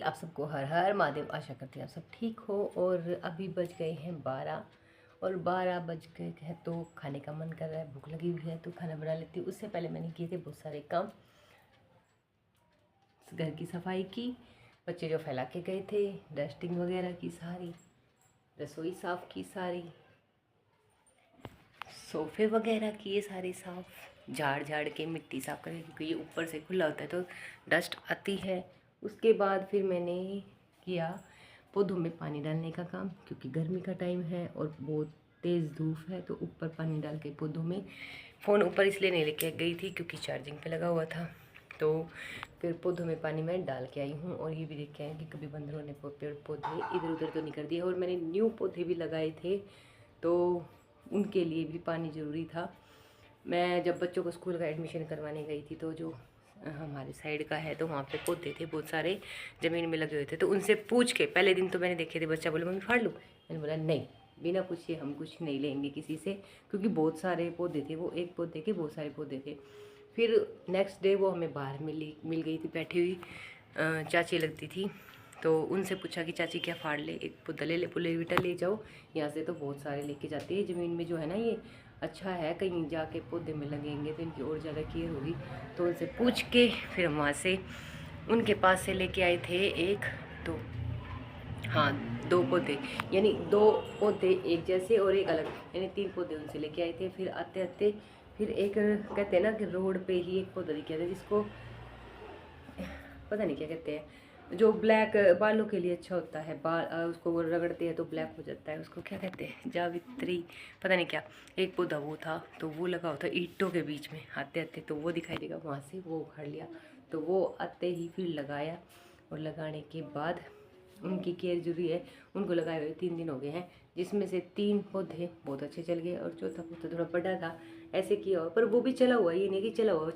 आप सबको हर हर महादेव। आशा करती हैं आप सब ठीक हो। और अभी बज गए हैं 12 और 12 बज गए हैं तो खाने का मन कर रहा है, भूख लगी हुई है तो खाना बना लेती हूँ। उससे पहले मैंने किए थे बहुत सारे काम, घर की सफाई की, बच्चे जो फैला के गए थे, डस्टिंग वगैरह की सारी, रसोई साफ़ की सारी, सोफ़े वगैरह किए सारे साफ़, झाड़ झाड़ के मिट्टी साफ़ करके, क्योंकि ये ऊपर से खुला होता है तो डस्ट आती है। उसके बाद फिर मैंने किया पौधों में पानी डालने का काम, क्योंकि गर्मी का टाइम है और बहुत तेज़ धूप है तो ऊपर पानी डाल के पौधों में। फ़ोन ऊपर इसलिए नहीं लेके गई थी क्योंकि चार्जिंग पे लगा हुआ था। तो फिर पौधों में पानी मैं डाल के आई हूँ और ये भी देख के आई कि कभी बंदरों ने पेड़ पौधे इधर उधर तो नहीं कर दिए। और मैंने न्यू पौधे भी लगाए थे तो उनके लिए भी पानी ज़रूरी था। मैं जब बच्चों को स्कूल का एडमिशन करवाने गई थी तो जो हमारे साइड का है तो वहाँ पे पौधे थे बहुत सारे ज़मीन में लगे हुए थे। तो उनसे पूछ के पहले दिन तो मैंने देखे थे, बच्चा बोले मम्मी फाड़ लूँ, मैंने बोला नहीं, बिना पूछे हम कुछ नहीं लेंगे किसी से, क्योंकि बहुत सारे पौधे थे, वो एक पौधे के बहुत सारे पौधे थे। फिर नेक्स्ट डे वो हमें बाहर मिल गई थी, बैठी हुई चाची लगती थी। तो उनसे पूछा कि चाची क्या फाड़ ले, एक पौधा ले ले, बोले बेटा ले जाओ, यहाँ से तो बहुत सारे लेके जाते हैं, ज़मीन में जो है ना ये अच्छा है, कहीं जाके पौधे में लगेंगे तो इनकी और ज़्यादा केयर होगी। तो उनसे पूछ के फिर हम वहाँ से उनके पास से लेके आए थे एक दो, हाँ 2 पौधे, यानी 2 पौधे एक जैसे और एक अलग, यानी 3 पौधे उनसे लेके आए थे। फिर आते आते फिर एक कहते हैं ना कि रोड पे ही एक पौधा दिखा था जिसको पता नहीं क्या कहते हैं, जो ब्लैक बालों के लिए अच्छा होता है, बाल उसको वो रगड़ते हैं तो ब्लैक हो जाता है, उसको क्या कहते हैं, जावित्री पता नहीं क्या, एक पौधा वो था। तो वो लगा हुआ था ईंटों के बीच में, आते आते तो वो दिखाई देगा, वहाँ से वो उखाड़ लिया। तो वो आते ही फिर लगाया और लगाने के बाद उनकी केयर जरूरी है। उनको लगाए हुए 3 दिन हो गए हैं, जिसमें से 3 पौधे बहुत अच्छे चल गए और चौथा पौधा थोड़ा बड़ा था, ऐसे किया हुआ, पर वो भी चला हुआ, ये नहीं कि चला हुआ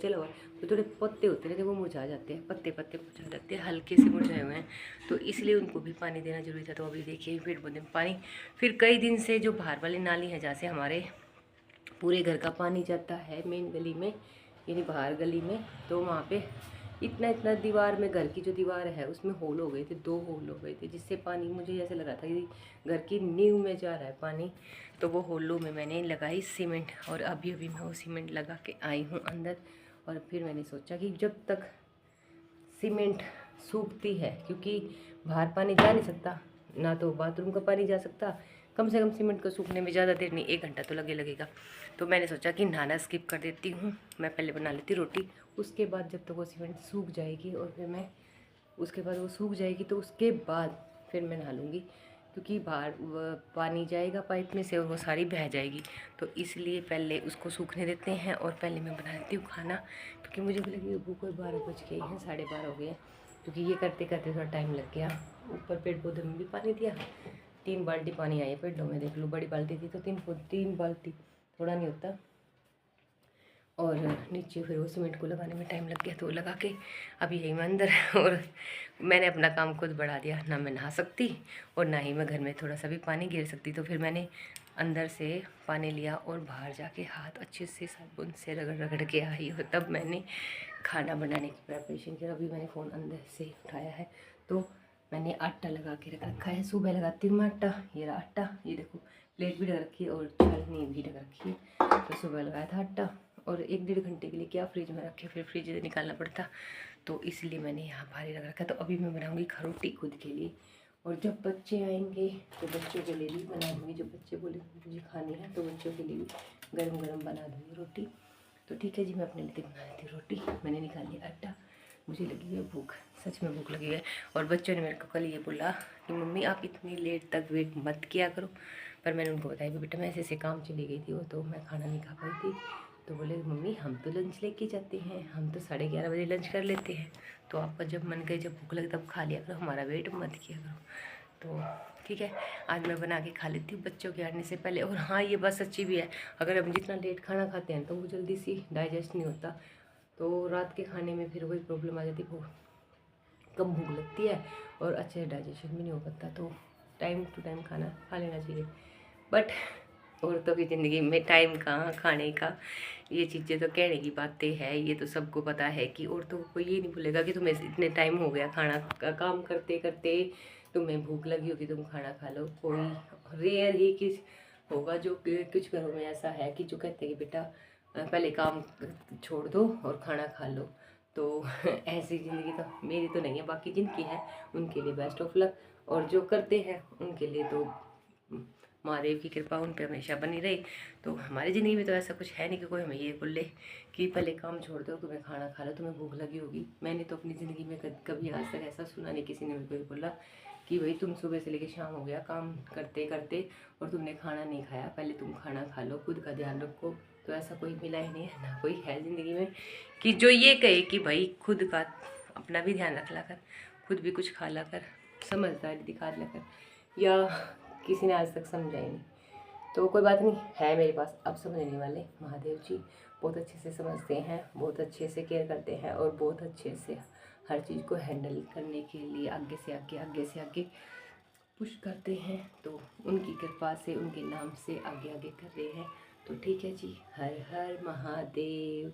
तो थोड़े पत्ते होते रहते वो मुरझा जाते हैं, पत्ते मुरझा जाते हैं, हल्के से मुरझाए हुए हैं, तो इसलिए उनको भी पानी देना जरूरी था। तो अभी देखिए पेड़ पौधे में पानी, फिर कई दिन से जो बाहर वाली नाली है जहाँ से हमारे पूरे घर का पानी जाता है मेन गली में, यानी बाहर गली में, तो वहाँ पे इतना दीवार में, घर की जो दीवार है उसमें होल हो गए थे, 2 होल हो गए थे, जिससे पानी मुझे ऐसे लग रहा था कि घर की नींव में जा रहा है पानी। तो वो होलों में मैंने लगाई सीमेंट और अभी मैं वो सीमेंट लगा के आई हूँ अंदर। और फिर मैंने सोचा कि जब तक सीमेंट सूखती है, क्योंकि बाहर पानी जा नहीं सकता, ना तो बाथरूम का पानी जा सकता, कम से कम सीमेंट को सूखने में ज़्यादा देर नहीं, 1 घंटा तो लगेगा। तो मैंने सोचा कि नहाना स्किप कर देती हूँ, मैं पहले बना लेती रोटी, उसके बाद जब तक वो सीमेंट सूख जाएगी और फिर मैं उसके बाद वो सूख जाएगी तो उसके बाद फिर मैं नहा लूँगी, क्योंकि बाहर पानी जाएगा पाइप में से और वो सारी बह जाएगी। तो इसलिए पहले उसको सूखने देते हैं और पहले मैं बना लेती हूँ खाना, क्योंकि मुझे भी लगी भूख, 12 बज गए हैं, 12:30 हो गए हैं, क्योंकि ये करते करते थोड़ा टाइम लग गया। ऊपर पेड़ पौधे में भी पानी दिया, 3 बाल्टी पानी आई है पेड़ों में, देख लो, बड़ी बाल्टी थी तो 3 बाल्टी, थोड़ा नहीं होता। और नीचे फिर वो सीमेंट को लगाने में टाइम लग गया, तो लगा के अभी यही मैं अंदर और मैंने अपना काम खुद बढ़ा दिया, ना मैं नहा सकती और ना ही मैं घर में थोड़ा सा भी पानी गिर सकती। तो फिर मैंने अंदर से पानी लिया और बाहर जाके हाथ अच्छे से साबुन से रगड़ रगड़ के आई, और तब मैंने खाना बनाने की प्रिपरेशन की। अभी मैंने फ़ोन अंदर से उठाया है तो मैंने आटा लगा के रख रखा है, सुबह लगाती हूँ मैं आटा, ये रहा आटा, ये देखो प्लेट भी ढक रखी है और छलनी भी ढक रखी है। तो सुबह लगाया था आटा और 1-1.5 घंटे के लिए क्या फ्रिज में रखे, फिर फ्रिज से निकालना पड़ता, तो इसलिए मैंने यहाँ भारी रख रखा। तो अभी मैं बनाऊँगी खरोटी खुद के लिए, और जब बच्चे आएंगे तो बच्चों के लिए भी बना दूँगी, जो बच्चे बोले मुझे खानी है तो बच्चों के लिए भी गरम गरम बना दूँगी रोटी। तो ठीक है जी, मैं अपने लिए बना लेती हूँ रोटी, मैंने निकाल लिया आटा, मुझे लगी है भूख, सच में भूख लगी है। और बच्चों ने मेरे को कल ये बोला कि मम्मी आप इतनी लेट तक वेट मत किया करो, पर मैंने उनको बताया कि बेटा मैं ऐसे काम चली गई थी वो, तो मैं खाना नहीं खा पाई थी। तो बोले मम्मी हम तो लंच लेके जाते हैं, हम तो 11:30 बजे लंच कर लेते हैं, तो आपका जब मन करे, जब भूख लगे तब खा लिया करो, हमारा वेट मत किया करो। तो ठीक है, आज मैं बना के खा लेती हूँ बच्चों के आने से पहले। और हाँ, ये बात सच्ची भी है, अगर हम जितना लेट खाना खाते हैं तो वो जल्दी सी डाइजेस्ट नहीं होता, तो रात के खाने में फिर वही प्रॉब्लम आ जाती है, कम भूख लगती है और अच्छे से डाइजेशन भी नहीं हो पाता। तो टाइम टू टाइम खाना खा लेना चाहिए। बट औरतों की ज़िंदगी में टाइम कहाँ खाने का, ये चीज़ें तो कहने की बातें हैं। ये तो सबको पता है कि औरतों को ये नहीं बोलेगा कि तुम्हें इतने टाइम हो गया खाना का काम करते करते, तुम्हें भूख लगी होगी तुम खाना खा लो। कोई रेयर ही किस होगा जो कुछ घरों में ऐसा है कि जो कहते हैं कि बेटा पहले काम छोड़ दो और खाना खा लो। तो ऐसी ज़िंदगी तो मेरी तो नहीं है, बाकी जिनकी है उनके लिए बेस्ट ऑफ लक, और जो करते हैं उनके लिए तो महादेव की कृपा उन पे हमेशा बनी रही। तो हमारी ज़िंदगी में तो ऐसा कुछ है नहीं कि कोई हमें ये बोले कि पहले काम छोड़ दो, तुम्हें खाना खा लो, तुम्हें भूख लगी होगी। मैंने तो अपनी ज़िंदगी में कभी आज तक ऐसा सुना नहीं किसी ने मेरे को ये बोला कि भाई तुम सुबह से लेकर शाम हो गया काम करते करते और तुमने खाना नहीं खाया, पहले तुम खाना खा लो, खुद का ध्यान रखो। तो ऐसा कोई मिला ही नहीं है, ना कोई है ज़िंदगी में कि जो ये कहे कि भाई खुद का अपना भी ध्यान रख ला कर, खुद भी कुछ खा ला कर, समझदारी दिखा ला कर। या किसी ने आज तक समझा ही नहीं। तो कोई बात नहीं है मेरे पास अब समझने वाले, महादेव जी बहुत अच्छे से समझते हैं, बहुत अच्छे से केयर करते हैं और बहुत अच्छे से हर चीज़ को हैंडल करने के लिए आगे से आगे पुश करते हैं। तो उनकी कृपा से, उनके नाम से आगे आगे कर रहे हैं। तो ठीक है जी, हर हर महादेव।